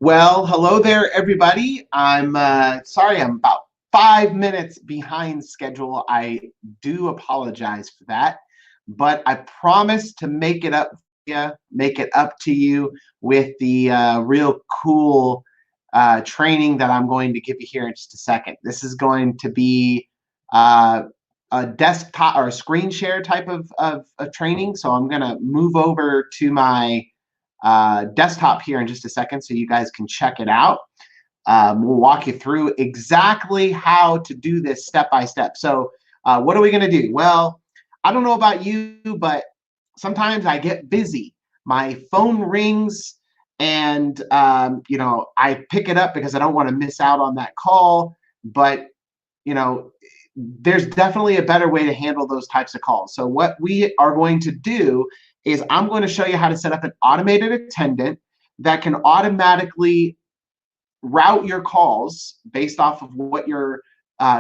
Well, hello there, everybody. I'm sorry, I'm about 5 minutes behind schedule. I do apologize for that, but I promise to make it up make it up to you with the real cool training that I'm going to give you here in just a second. This is going to be uh, a desktop or a screen share type of training. So I'm going to move over to my desktop here in just a second so you guys can check it out. We'll walk you through exactly how to do this step by step. So what are we going to do? Well, I don't know about you, but sometimes I get busy. My phone rings and I pick it up because I don't want to miss out on that call. But you know, there's definitely a better way to handle those types of calls. So what we are going to do is I'm going to show you how to set up an automated attendant that can automatically route your calls based off of what your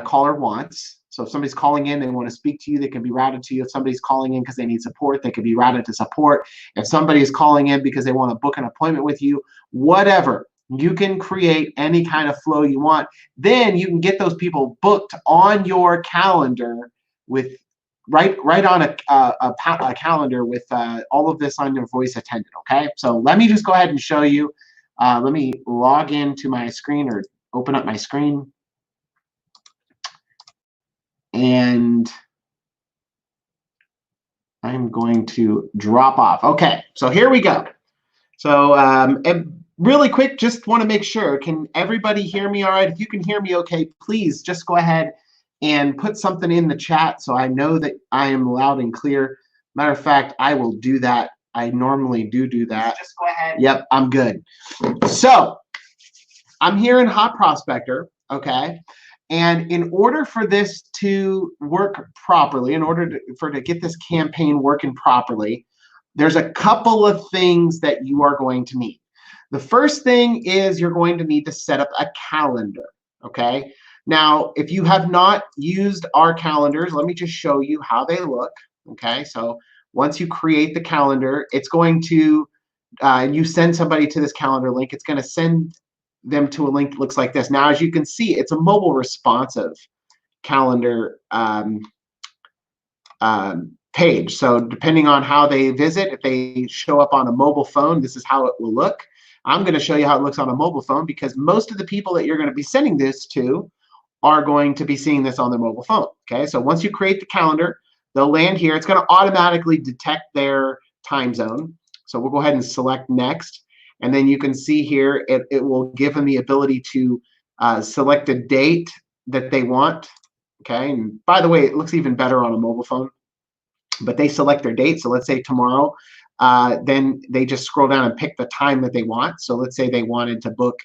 caller wants. So if somebody's calling in, they want to speak to you, they can be routed to you. If somebody's calling in because they need support, they can be routed to support. If somebody is calling in because they want to book an appointment with you, whatever, you can create any kind of flow you want. Then you can get those people booked on your calendar with right on a calendar with all of this on your voice attendant. Okay, so let me just go ahead and show you. Let me log into my screen or open up my screen. And I'm going to drop off. Okay, so here we go. So and really quick, just want to make sure, can everybody hear me all right? If you can hear me okay, please just go ahead and put something in the chat so I know that I am loud and clear. Matter of fact, I will do that. I normally do that. Just go ahead. Yep, I'm good. So I'm here in Hot Prospector, okay? And in order for this to work properly, in order to get this campaign working properly, there's a couple of things that you are going to need. The first thing is you're going to need to set up a calendar, okay? Now, if you have not used our calendars, let me just show you how they look, okay? So once you create the calendar, it's going to, you send somebody to this calendar link, it's going to send them to a link that looks like this. Now, as you can see, it's a mobile responsive calendar page. So depending on how they visit, if they show up on a mobile phone, this is how it will look. I'm going to show you how it looks on a mobile phone because most of the people that you're going to be sending this to are going to be seeing this on their mobile phone. Okay, so once you create the calendar, they'll land here. It's going to automatically detect their time zone. So we'll go ahead and select next. And then you can see here, it will give them the ability to select a date that they want. Okay, and by the way, it looks even better on a mobile phone. But they select their date. So let's say tomorrow, then they just scroll down and pick the time that they want. So let's say they wanted to book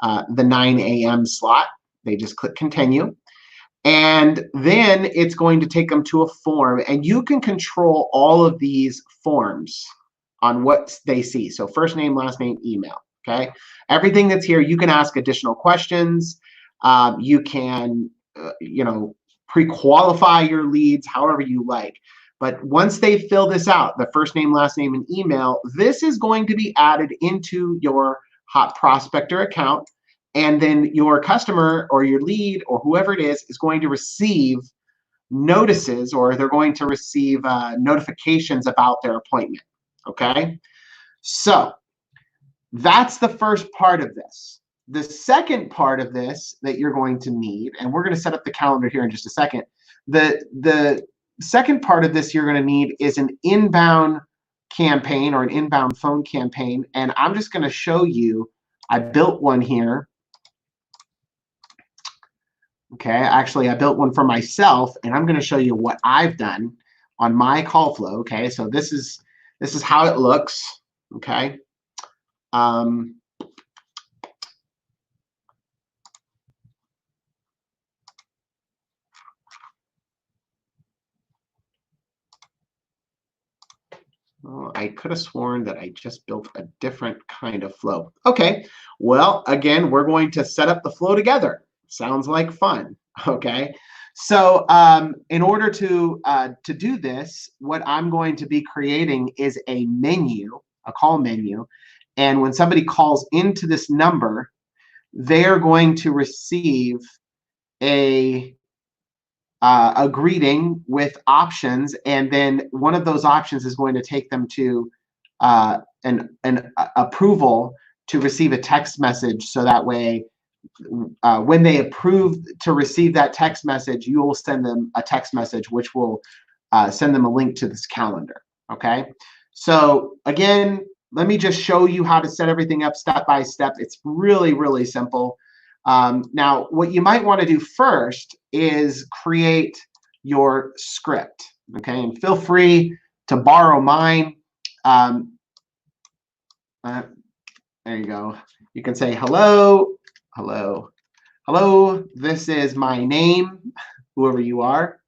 the 9 a.m. slot. They just click continue. And then it's going to take them to a form. And you can control all of these forms on what they see. So first name, last name, email. Okay. Everything that's here, you can ask additional questions. You can, pre-qualify your leads however you like. But once they fill this out, the first name, last name, and email, this is going to be added into your Hot Prospector account. And then your customer or your lead or whoever it is going to receive notices, or they're going to receive notifications about their appointment. Okay, so that's the first part of this. The second part of this that you're going to need, and we're going to set up the calendar here in just a second. The second part of this you're going to need is an inbound campaign or an inbound phone campaign. And I'm just going to show you, I built one here. Okay, actually, I built one for myself, and I'm going to show you what I've done on my call flow. Okay, so this is how it looks. Okay. Well, I could have sworn that I just built a different kind of flow. Okay, well, again, we're going to set up the flow together. Sounds like fun. Okay, so in order to do this, what I'm going to be creating is a menu, a call menu, And when somebody calls into this number, they're going to receive a greeting with options, and then one of those options is going to take them to an approval to receive a text message. So that way, when they approve to receive that text message, you will send them a text message, which will send them a link to this calendar. Okay. So again, let me just show you how to set everything up step by step. It's really, really simple. Now, what you might want to do first is create your script. Okay. And feel free to borrow mine. There you go. You can say, hello, hello, hello. This is my name, whoever you are.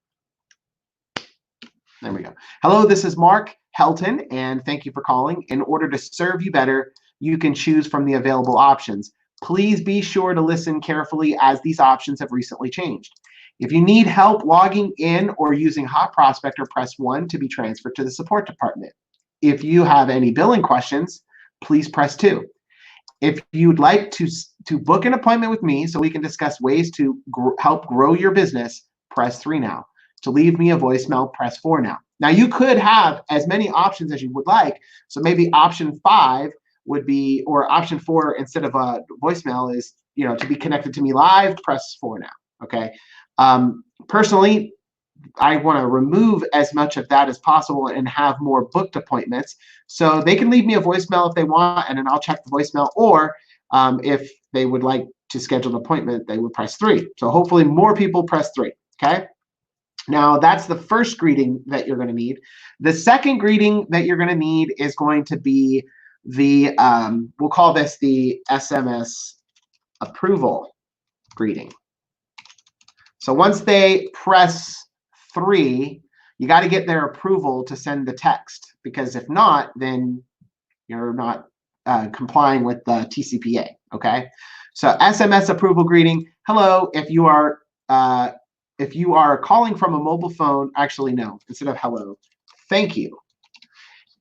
There we go. Hello, this is Mark Helton, and thank you for calling. In order to serve you better, you can choose from the available options. Please be sure to listen carefully as these options have recently changed. If you need help logging in or using Hot Prospector, press 1 to be transferred to the support department. If you have any billing questions, please press 2. If you'd like to book an appointment with me so we can discuss ways to help grow your business, press 3 now. To leave me a voicemail, press 4 now. Now, you could have as many options as you would like. So maybe option 5 would be, or option 4 instead of a voicemail is, to be connected to me live, press 4 now. Okay. Personally, I want to remove as much of that as possible and have more booked appointments. So they can leave me a voicemail if they want, and then I'll check the voicemail. Or if they would like to schedule an appointment, they would press 3. So hopefully more people press 3. Okay. Now, that's the first greeting that you're going to need. The second greeting that you're going to need is going to be the, we'll call this the SMS Approval Greeting. So once they press 3, you got to get their approval to send the text, because if not, then you're not complying with the TCPA. Okay. So SMS Approval Greeting. Hello. If you are calling from a mobile phone, actually, no, instead of hello, thank you.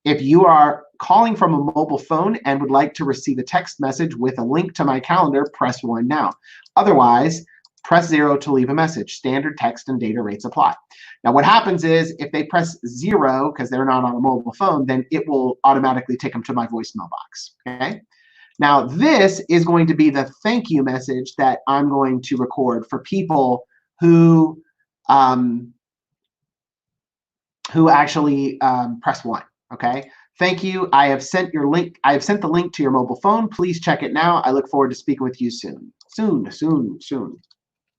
If you are calling from a mobile phone and would like to receive a text message with a link to my calendar, press 1 now. Otherwise, press 0 to leave a message. Standard text and data rates apply. Now, what happens is if they press 0 because they're not on a mobile phone, then it will automatically take them to my voicemail box. Okay. Now, this is going to be the thank you message that I'm going to record for people who actually press 1. Okay. Thank you. I have sent your link. I have sent the link to your mobile phone. Please check it now. I look forward to speaking with you soon. Soon, soon, soon.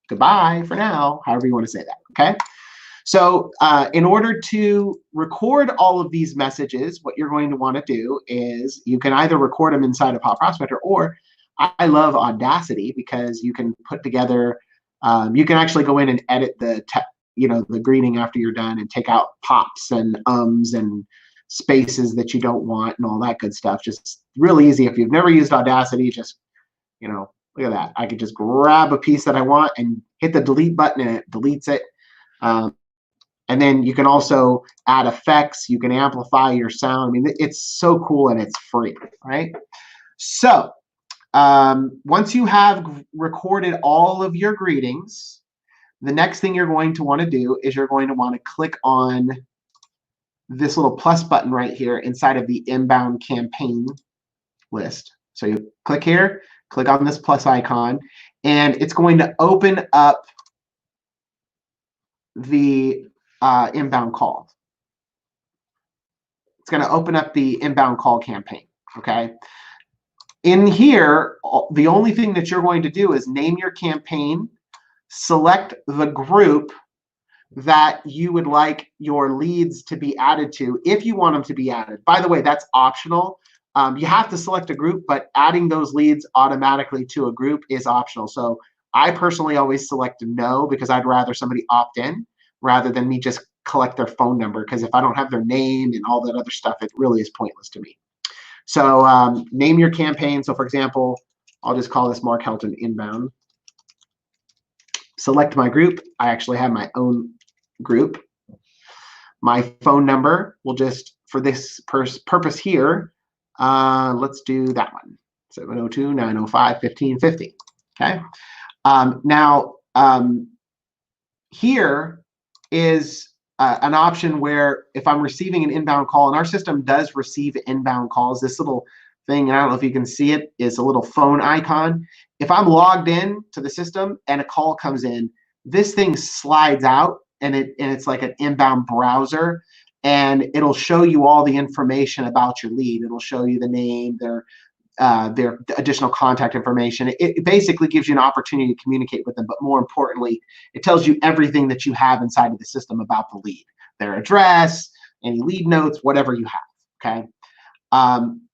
Goodbye for now, however you want to say that. Okay. So in order to record all of these messages, what you're going to want to do is you can either record them inside of Hot Prospector, or I love Audacity because you can put together, you can actually go in and edit the greeting after you're done and take out pops and ums and spaces that you don't want and all that good stuff. Just really easy. If you've never used Audacity, just, look at that. I could just grab a piece that I want and hit the delete button and it deletes it. And then you can also add effects. You can amplify your sound. I mean, it's so cool and it's free, right? So once you have recorded all of your greetings, the next thing you're going to want to do is you're going to want to click on this little plus button right here inside of the inbound campaign list. So you click here, click on this plus icon, and it's going to open up the inbound call. It's going to open up the inbound call campaign. Okay. In here, the only thing that you're going to do is name your campaign, select the group that you would like your leads to be added to, if you want them to be added. By the way, that's optional. You have to select a group, but adding those leads automatically to a group is optional. So I personally always select no, because I'd rather somebody opt in rather than me just collect their phone number, because if I don't have their name and all that other stuff, it really is pointless to me. So name your campaign. So for example, I'll just call this Mark Helton Inbound. Select my group. I actually have my own group. My phone number will just, for this purpose here, Let's do that one. 702-905-1550. Okay. Now, here is an option where if I'm receiving an inbound call, and our system does receive inbound calls, this little thing, and I don't know if you can see it, is a little phone icon. If I'm logged in to the system and a call comes in, this thing slides out, and it's like an inbound browser, and it'll show you all the information about your lead. It'll show you the name, their additional contact information. It basically gives you an opportunity to communicate with them, but more importantly, it tells you everything that you have inside of the system about the lead, their address, any lead notes, whatever you have, okay?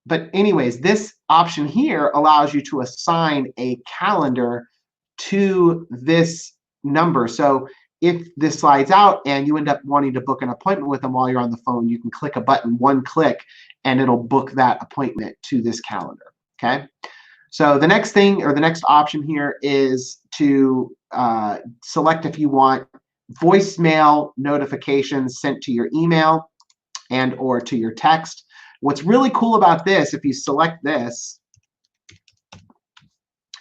But anyways, this option here allows you to assign a calendar to this number. So if this slides out and you end up wanting to book an appointment with them while you're on the phone, you can click a button, one click, and it'll book that appointment to this calendar, okay? So the next thing, or the next option here, is to select if you want voicemail notifications sent to your email and or to your text. What's really cool about this, if you select this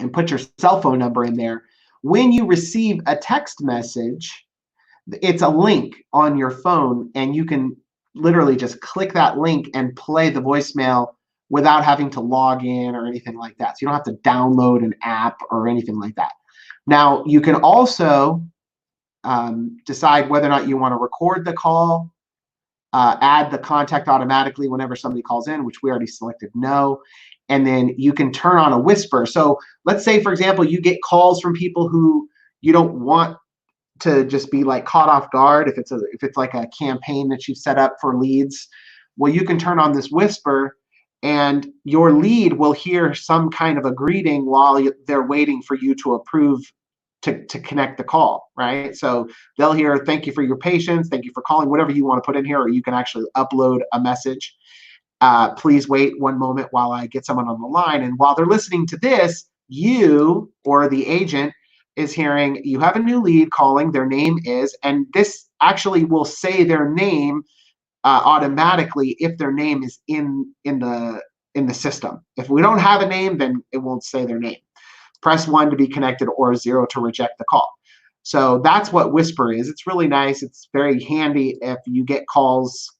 and put your cell phone number in there, when you receive a text message, it's a link on your phone, and you can literally just click that link and play the voicemail without having to log in or anything like that. So you don't have to download an app or anything like that. Now, you can also decide whether or not you want to record the call, add the contact automatically whenever somebody calls in, which we already selected no. And then you can turn on a whisper. So let's say, for example, you get calls from people who you don't want to just be like caught off guard if it's like a campaign that you've set up for leads. Well, you can turn on this whisper, and your lead will hear some kind of a greeting while they're waiting for you to approve to connect the call, right? So they'll hear, thank you for your patience, thank you for calling, whatever you want to put in here, or you can actually upload a message. Please wait one moment while I get someone on the line. And while they're listening to this, you or the agent is hearing, you have a new lead calling, their name is, and this actually will say their name automatically if their name is in the system. If we don't have a name, then it won't say their name. Press 1 to be connected or 0 to reject the call. So that's what Whisper is. It's really nice. It's very handy if you get calls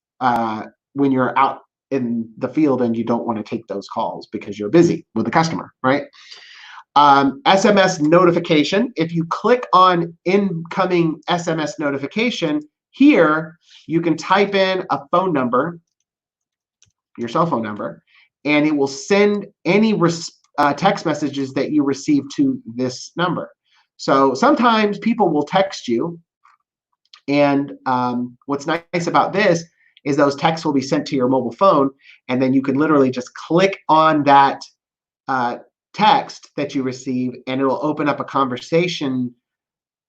when you're out in the field and you don't want to take those calls because you're busy with the customer, right? SMS notification. If you click on incoming SMS notification, here you can type in a phone number, your cell phone number, and it will send any text messages that you receive to this number. So sometimes people will text you, and what's nice about this is those texts will be sent to your mobile phone, and then you can literally just click on that text that you receive, and it'll open up a conversation,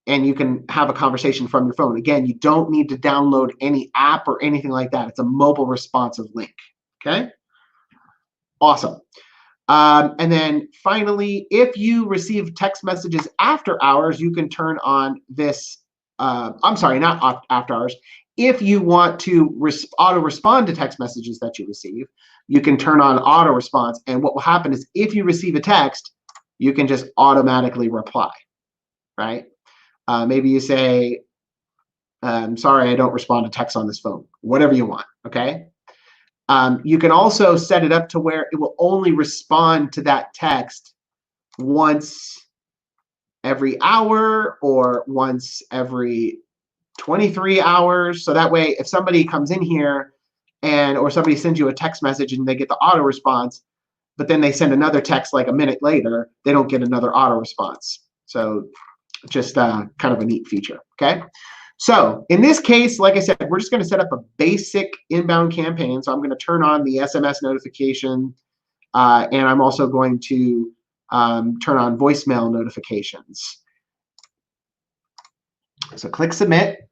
and you can have a conversation from your phone. Again, you don't need to download any app or anything like that. It's a mobile responsive link, okay? Awesome. And then finally, if you receive text messages after hours, you can turn on this, I'm sorry, not after hours. If you want to auto respond to text messages that you receive, you can turn on auto response. And what will happen is if you receive a text, you can just automatically reply, right? Maybe you say, sorry, I don't respond to text on this phone, whatever you want, okay? You can also set it up to where it will only respond to that text once every hour or once every 23 hours. So that way, if somebody comes in here or somebody sends you a text message and they get the auto response, but then they send another text like a minute later, they don't get another auto response. So just kind of a neat feature, okay? So in this case, like I said, we're just going to set up a basic inbound campaign. So I'm going to turn on the SMS notification, and I'm also going to turn on voicemail notifications. So click submit,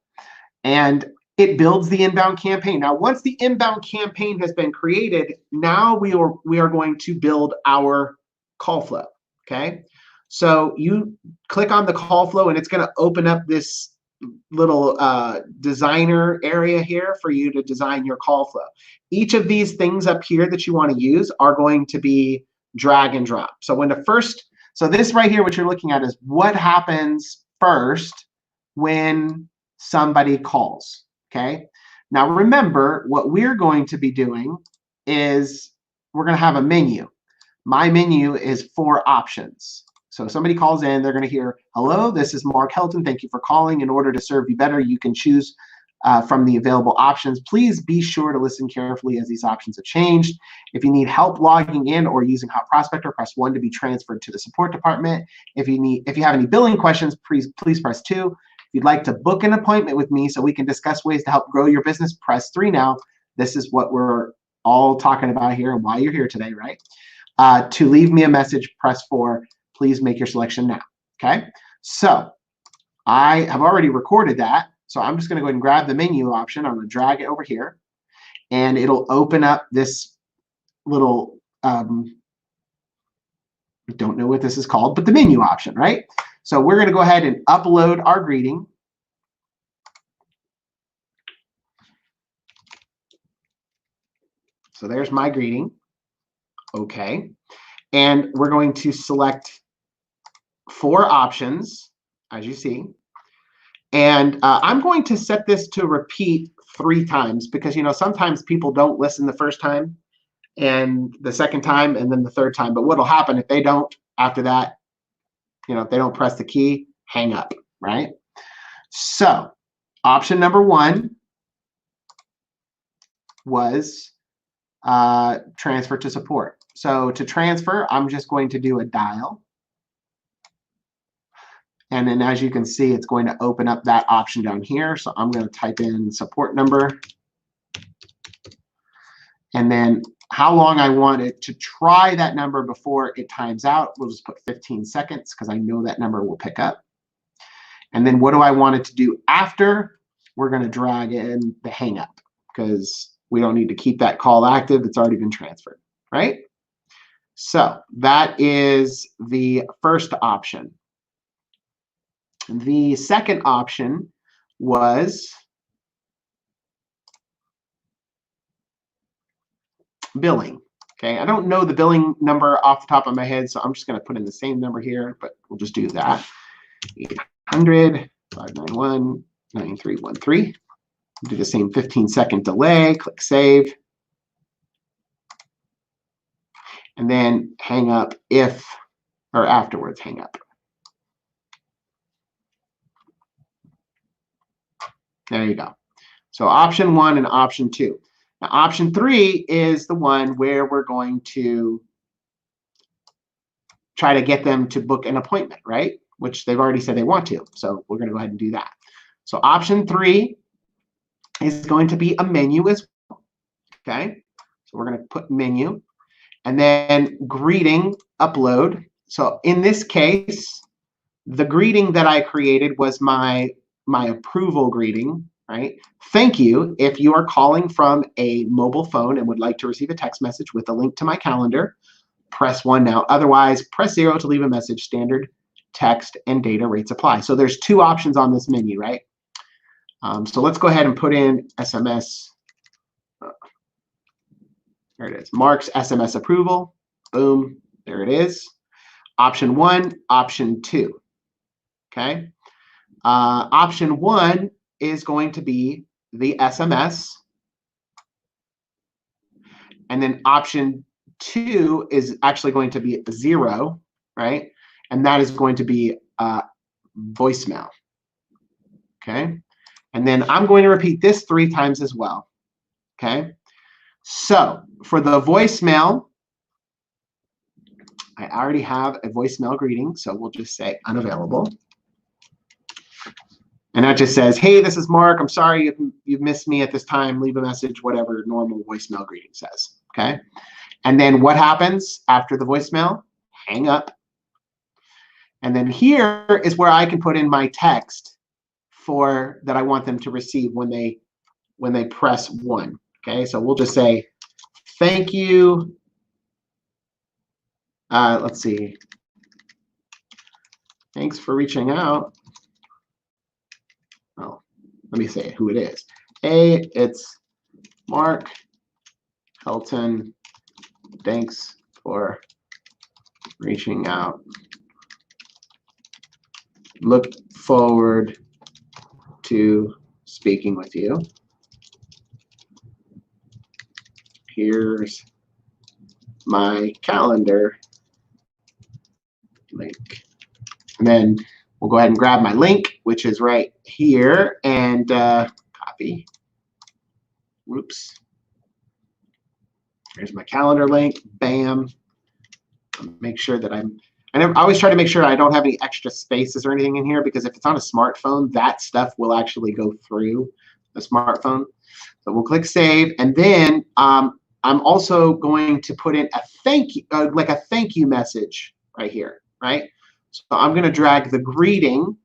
and it builds the inbound campaign. Now, once the inbound campaign has been created, now we are going to build our call flow, okay? So you click on the call flow, and it's going to open up this little designer area here for you to design your call flow. Each of these things up here that you want to use are going to be drag and drop. So when the first, so this right here, what you're looking at is what happens first when somebody calls, okay? Now remember, what we're going to be doing is we're going to have a menu. My menu is 4 options. So if somebody calls in, they're going to hear, hello, this is Mark Helton. Thank you for calling. In order to serve you better, you can choose from the available options. Please be sure to listen carefully as these options have changed. If you need help logging in or using Hot Prospector, press 1 to be transferred to the support department. If you have any billing questions, please press 2. If you'd like to book an appointment with me so we can discuss ways to help grow your business, press 3 now. This is what we're all talking about here and why you're here today, right? To leave me a message, press 4. Please make your selection now, okay? So I have already recorded that, so I'm just going to go ahead and grab the menu option. I'm going to drag it over here, and it'll open up this little, I don't know what this is called, but the menu option, right? So we're going to go ahead and upload our greeting. So there's my greeting, okay? And we're going to select 4 options, as you see. And I'm going to set this to repeat 3 times because, you know, sometimes people don't listen the first time and the second time and then the third time. But what'll happen if they don't after that, you know, if they don't press the key, hang up, right? So option number 1 was transfer to support. So to transfer, I'm just going to do a dial. And then as you can see, it's going to open up that option down here. So I'm going to type in support number. And then how long I want it to try that number before it times out. We'll just put 15 seconds because I know that number will pick up. And then what do I want it to do after? We're going to drag in the hang up because we don't need to keep that call active. It's already been transferred, right? So that is the first option. The second option was billing. Okay, I don't know the billing number off the top of my head, so I'm just going to put in the same number here, but we'll just do that. 800-591-9313. Do the same 15-second delay, click save, and then hang up if, or afterwards hang up. There you go. So option 1 and option 2. Now option 3 is the one where we're going to try to get them to book an appointment, right? Which they've already said they want to. So we're going to go ahead and do that. So option 3 is going to be a menu as well. Okay. So we're going to put menu and then greeting upload. So in this case, the greeting that I created was my approval greeting, right? Thank you. If you are calling from a mobile phone and would like to receive a text message with a link to my calendar, press 1 now. Otherwise, press 0 to leave a message. Standard text and data rates apply. So there's 2 options on this menu, right? So let's go ahead and put in SMS. There it is. Mark's SMS approval. Boom. There it is. Option 1, option 2. Okay. Option 1 is going to be the SMS. And then option 2 is actually going to be 0, right? And that is going to be voicemail. Okay. And then I'm going to repeat this 3 times as well. Okay. So for the voicemail, I already have a voicemail greeting. So we'll just say unavailable. And that just says, hey, this is Mark. I'm sorry you've missed me at this time. Leave a message, whatever normal voicemail greeting says. Okay. And then what happens after the voicemail? Hang up. And then here is where I can put in my text for that I want them to receive when they press 1. Okay. So we'll just say, thank you. Let's see. Thanks for reaching out. let me say who it is. Hey, it's Mark Helton. Thanks for reaching out. Look forward to speaking with you. Here's my calendar link. And then we'll go ahead and grab my link, which is right here, and copy. Whoops. Here's my calendar link. Bam. Make sure that I always try to make sure I don't have any extra spaces or anything in here, because if it's on a smartphone, that stuff will actually go through the smartphone. So we'll click save, and then I'm also going to put in a thank you, like a thank you message right here, right? So I'm going to drag the greeting.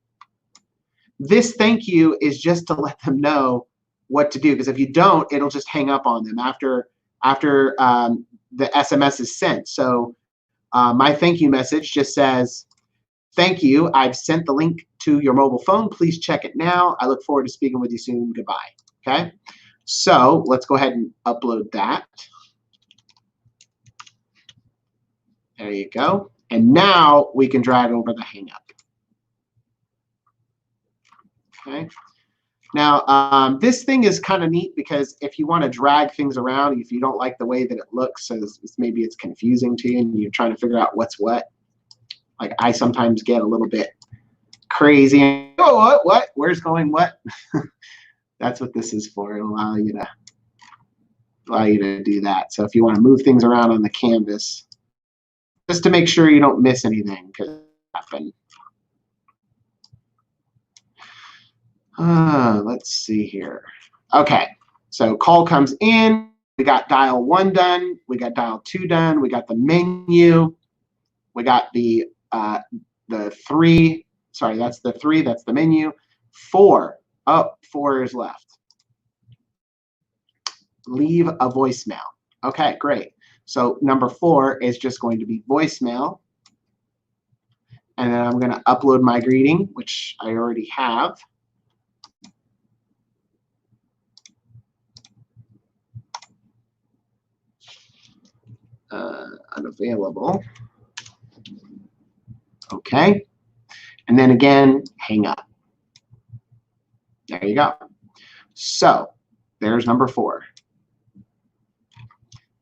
This thank you is just to let them know what to do, because if you don't, it'll just hang up on them after the SMS is sent. So my thank you message just says, thank you, I've sent the link to your mobile phone. Please check it now. I look forward to speaking with you soon. Goodbye. Okay, so let's go ahead and upload that. There you go. And now we can drag over the hang up. Okay. Now, this thing is kind of neat, because if you want to drag things around, if you don't like the way that it looks, so maybe it's confusing to you and you're trying to figure out what's what, like I sometimes get a little bit crazy. Oh, what? Where's going what? That's what this is for. It'll allow you to do that. So if you want to move things around on the canvas, just to make sure you don't miss anything, because it happen. Let's see here. Okay, so call comes in. We got dial 1 done. We got dial 2 done. We got the menu. We got the 3. Sorry, that's the 3. That's the menu. 4. Oh, 4 is left. Leave a voicemail. Okay, great. So number 4 is just going to be voicemail. And then I'm going to upload my greeting, which I already have. Unavailable. Okay. And then again, hang up. There you go. So there's number 4.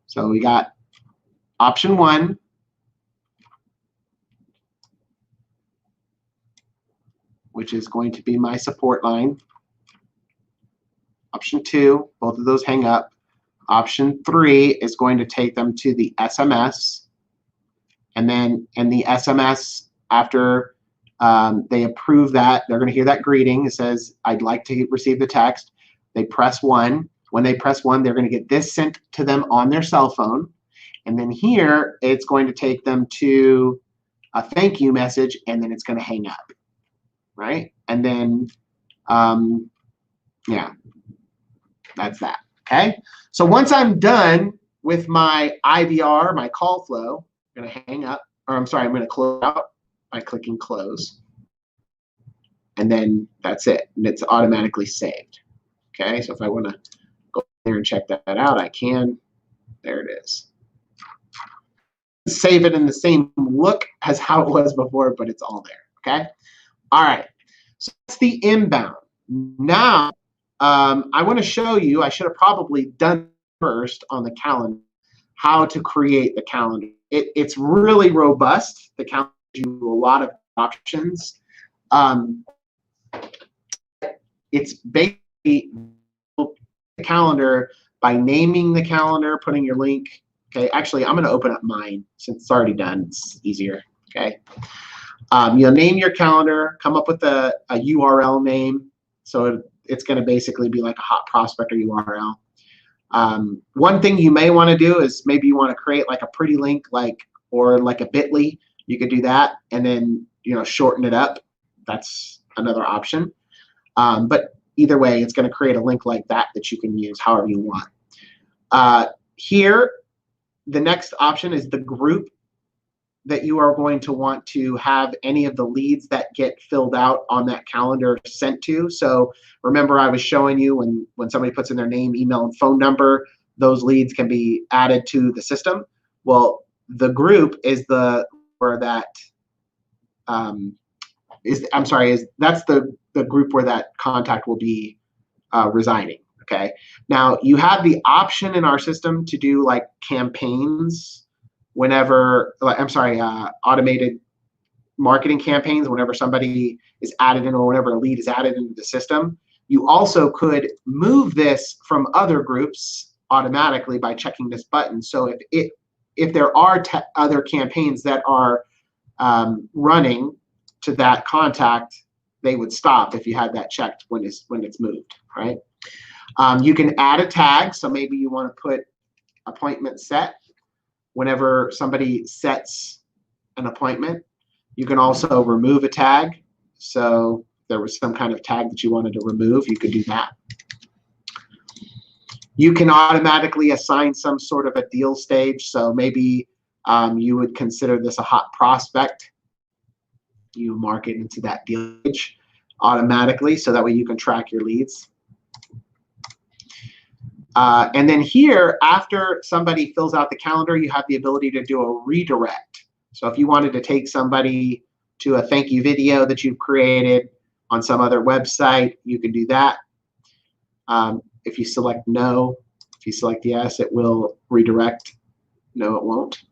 So we got option 1, which is going to be my support line. Option 2, both of those hang up. Option 3 is going to take them to the SMS. And then in the SMS, after they approve that, they're going to hear that greeting. It says, I'd like to receive the text. They press 1. When they press 1, they're going to get this sent to them on their cell phone. And then here, it's going to take them to a thank you message, and then it's going to hang up, right? And then, yeah, that's that. Okay, so once I'm done with my IVR, my call flow, I'm going to hang up, or I'm sorry, I'm going to close out by clicking close. And then that's it, and it's automatically saved. Okay, so if I want to go there and check that out, I can. There it is. Save it in the same look as how it was before, but it's all there. Okay, all right, so that's the inbound. Now, I want to show you, I should have probably done first on the calendar, how to create the calendar. It's really robust. The calendar gives you a lot of options. It's basically the calendar by naming the calendar, putting your link. Okay, actually, I'm going to open up mine since it's already done. It's easier. Okay, you'll name your calendar, come up with a URL name. So it's going to basically be like a hot prospect or URL. One thing you may want to do is maybe you want to create like a pretty link, or like a bit.ly. You could do that and then shorten it up. That's another option. But either way, it's going to create a link like that you can use however you want. Here, the next option is the group that you are going to want to have any of the leads that get filled out on that calendar sent to. So remember, I was showing you when somebody puts in their name, email, and phone number, those leads can be added to the system. Well, the group is where that that's the group where that contact will be residing. Okay. Now you have the option in our system to do like campaigns whenever, automated marketing campaigns whenever somebody is added in or whenever a lead is added into the system. You also could move this from other groups automatically by checking this button. So if there are other campaigns that are running to that contact, they would stop if you had that checked when it's moved, right? You can add a tag, so maybe you want to put appointment set whenever somebody sets an appointment. You can also remove a tag, so if there was some kind of tag that you wanted to remove, you could do that. You can automatically assign some sort of a deal stage, so maybe you would consider this a hot prospect. You mark it into that deal stage automatically, so that way you can track your leads. And then here, after somebody fills out the calendar, you have the ability to do a redirect. So if you wanted to take somebody to a thank you video that you've created on some other website, you can do that. If you select no, if you select yes, it will redirect. No, it won't.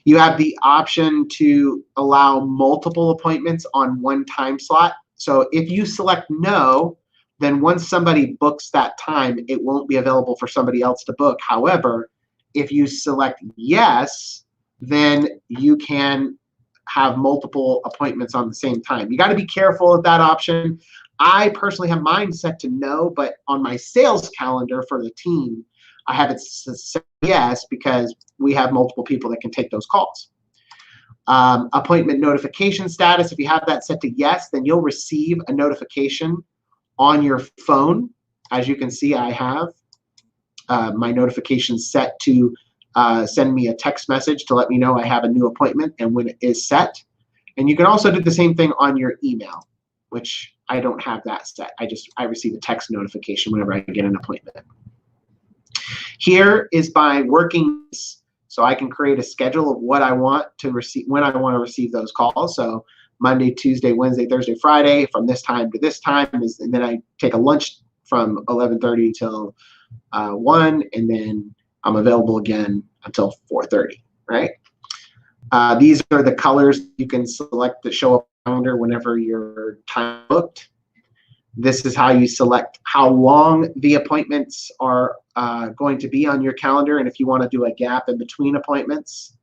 You have the option to allow multiple appointments on one time slot. So if you select no, then once somebody books that time, it won't be available for somebody else to book. However, if you select yes, then you can have multiple appointments on the same time. You got to be careful of that option. I personally have mine set to no, but on my sales calendar for the team, I have it set yes because we have multiple people that can take those calls. Appointment notification status, if you have that set to yes, then you'll receive a notification on your phone. As you can see, I have my notifications set to send me a text message to let me know I have a new appointment and when it is set. And you can also do the same thing on your email, which I don't have that set. I receive a text notification whenever I get an appointment. Here is by working, so I can create a schedule of what I want to receive, when I want to receive those calls. So Monday, Tuesday, Wednesday, Thursday, Friday, from this time to this time, and then I take a lunch from 11:30 till 1, and then I'm available again until 4:30, right? These are the colors you can select that show up on the calendar whenever your time booked. This is how you select how long the appointments are going to be on your calendar, and if you want to do a gap in between appointments.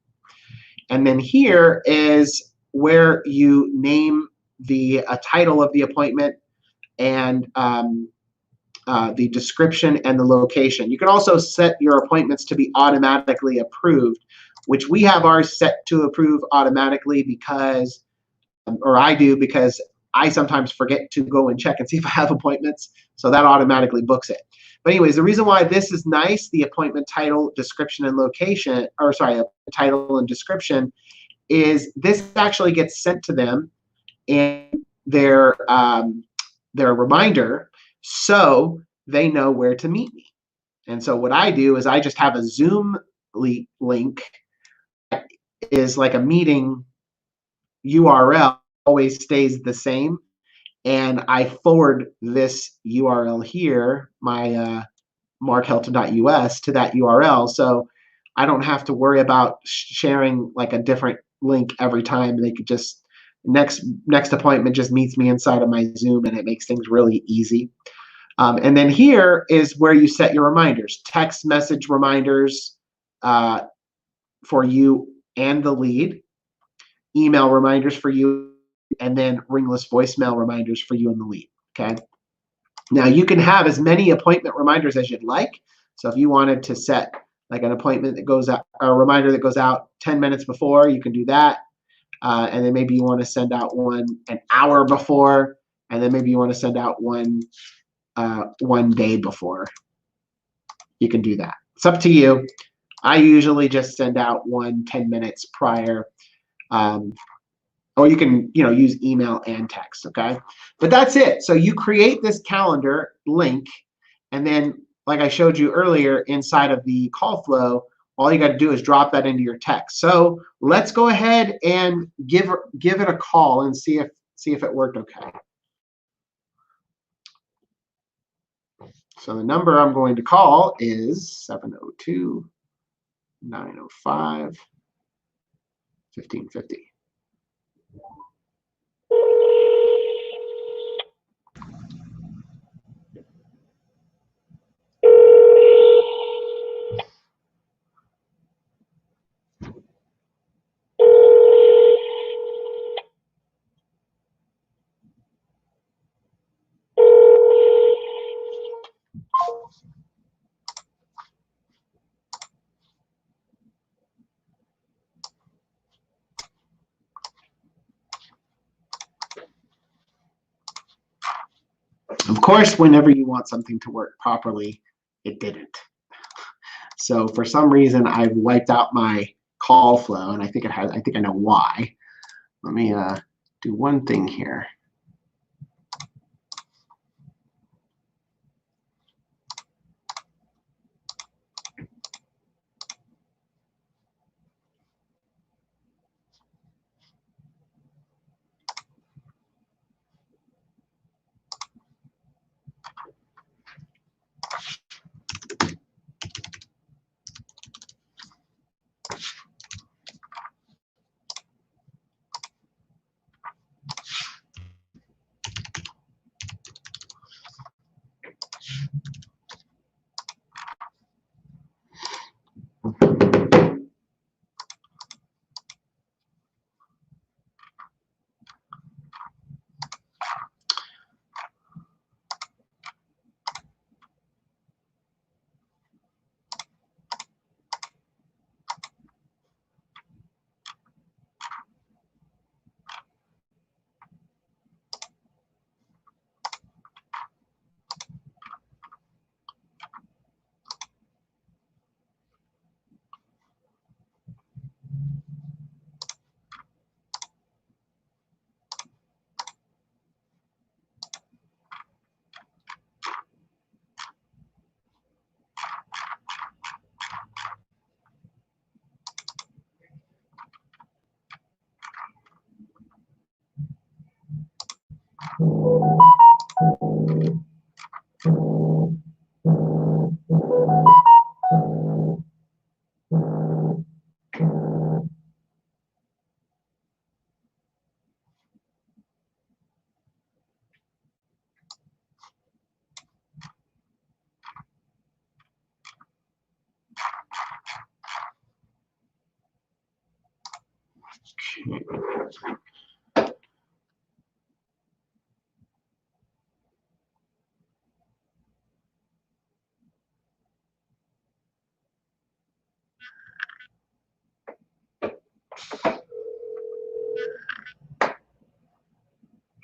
And then here is where you name the title of the appointment and the description and the location. You can also set your appointments to be automatically approved, which we have ours set to approve automatically because, or I do, because I sometimes forget to go and check and see if I have appointments, so that automatically books it. But anyways, the reason why this is nice, the appointment title, description, and location, or sorry, title and description, is this actually gets sent to them in their reminder, so they know where to meet me. And so what I do is I just have a Zoom link that is like a meeting URL, always stays the same, and I forward this URL here, my markhelton.us, to that URL, so I don't have to worry about sharing like a different link every time. They could just next appointment just meets me inside of my Zoom, and it makes things really easy. And then here is where you set your reminders, text message reminders for you and the lead, email reminders for you, and then ringless voicemail reminders for you and the lead. Okay. Now you can have as many appointment reminders as you'd like. So if you wanted to set like an appointment that goes out, a reminder that goes out 10 minutes before, you can do that. And then maybe you want to send out one an hour before, and then maybe you want to send out one 1 day before. You can do that. It's up to you. I usually just send out 10 minutes prior. Or you can, use email and text, okay? But that's it. So you create this calendar link, and then, like I showed you earlier, inside of the call flow, all you got to do is drop that into your text. So let's go ahead and give it a call and see if it worked okay. So the number I'm going to call is 702-905-1550. Of course, whenever you want something to work properly, it didn't. So for some reason, I've wiped out my call flow, and I think I know why. Let me do one thing here.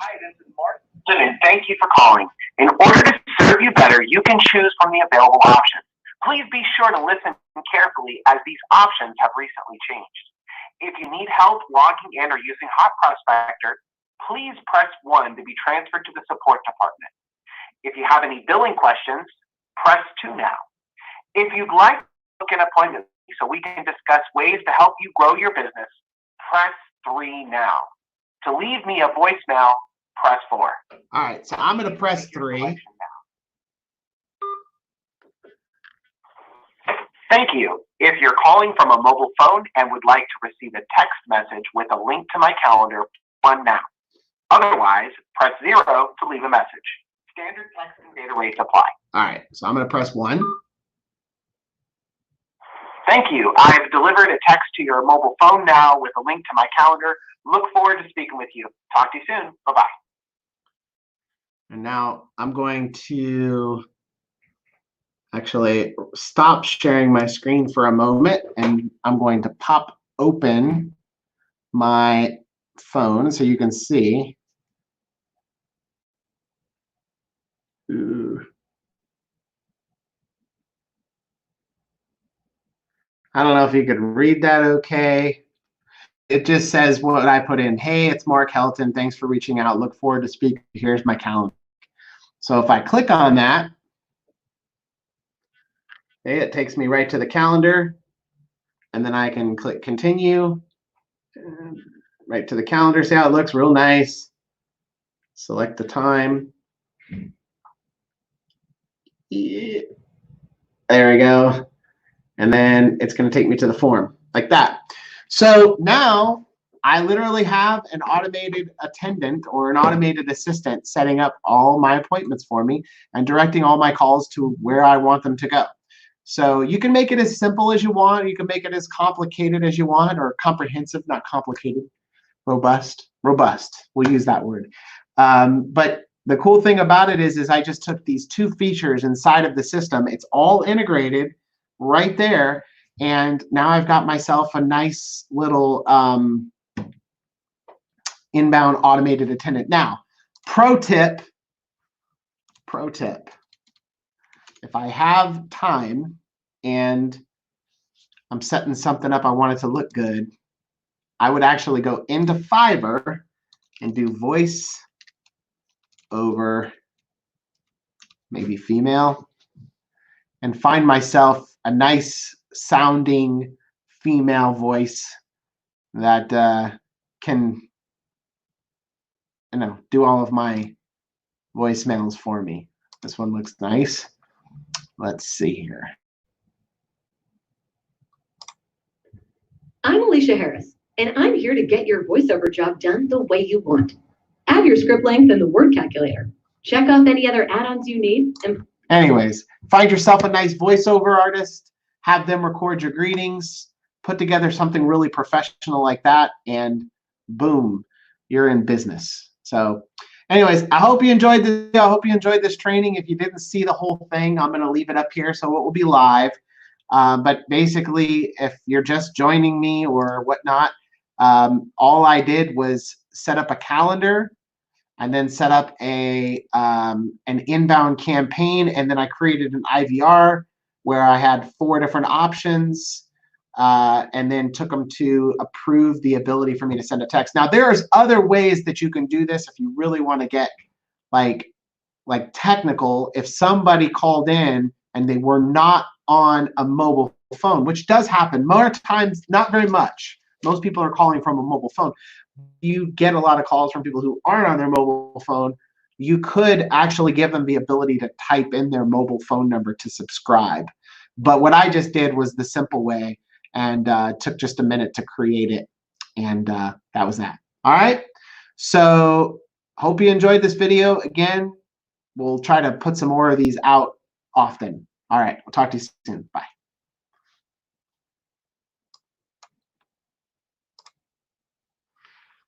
Hi, this is Mark. And thank you for calling. In order to serve you better, you can choose from the available options. Please be sure to listen carefully as these options have recently changed. If you need help logging in or using Hot Prospector, please press 1 to be transferred to the support department. If you have any billing questions, press 2 now. If you'd like to book an appointment so we can discuss ways to help you grow your business, press 3 now. To leave me a voicemail, press 4. All right, so I'm going to press 3. Thank you. If you're calling from a mobile phone and would like to receive a text message with a link to my calendar, 1 now. Otherwise, press 0 to leave a message. Standard text and data rates apply. All right, so I'm going to press 1. Thank you. I've delivered a text to your mobile phone now with a link to my calendar. Look forward to speaking with you. Talk to you soon. Bye-bye. And now I'm going to actually stop sharing my screen for a moment, and I'm going to pop open my phone so you can see. Ooh. I don't know if you could read that okay. It just says what I put in. Hey, it's Mark Helton. Thanks for reaching out. Look forward to speaking. Here's my calendar. So if I click on that, okay, it takes me right to the calendar. And then I can click continue. Right to the calendar. See how it looks? Real nice. Select the time. Yeah. There we go. And then it's going to take me to the form like that. So now I literally have an automated attendant or an automated assistant setting up all my appointments for me and directing all my calls to where I want them to go. So you can make it as simple as you want. You can make it as complicated as you want, or comprehensive, not complicated. Robust. We'll use that word. But the cool thing about it is I just took these two features inside of the system. It's all integrated right there. And now I've got myself a nice little inbound automated attendant. Now, pro tip, if I have time and I'm setting something up, I want it to look good, I would actually go into Fiverr and do voice over maybe female and find myself a nice sounding female voice that can, do all of my voicemails for me. This one looks nice. Let's see here. I'm Alicia Harris, and I'm here to get your voiceover job done the way you want. Add your script length in the word calculator. Check off any other add-ons you need. And anyways, find yourself a nice voiceover artist, have them record your greetings, put together something really professional like that, and boom, you're in business. So anyways, I hope you enjoyed this. I hope you enjoyed this training. If you didn't see the whole thing, I'm going to leave it up here so it will be live. But basically, if you're just joining me or whatnot, all I did was set up a calendar and then set up an inbound campaign, and then I created an IVR where I had 4 different options, and then took them to approve the ability for me to send a text. Now, there's other ways that you can do this if you really want to get like technical. If somebody called in and they were not on a mobile phone, which does happen more times, not very much. Most people are calling from a mobile phone. You get a lot of calls from people who aren't on their mobile phone. You could actually give them the ability to type in their mobile phone number to subscribe. But what I just did was the simple way, and took just a minute to create it. And that was that. All right. So hope you enjoyed this video. Again, we'll try to put some more of these out often. All right. We'll talk to you soon. Bye.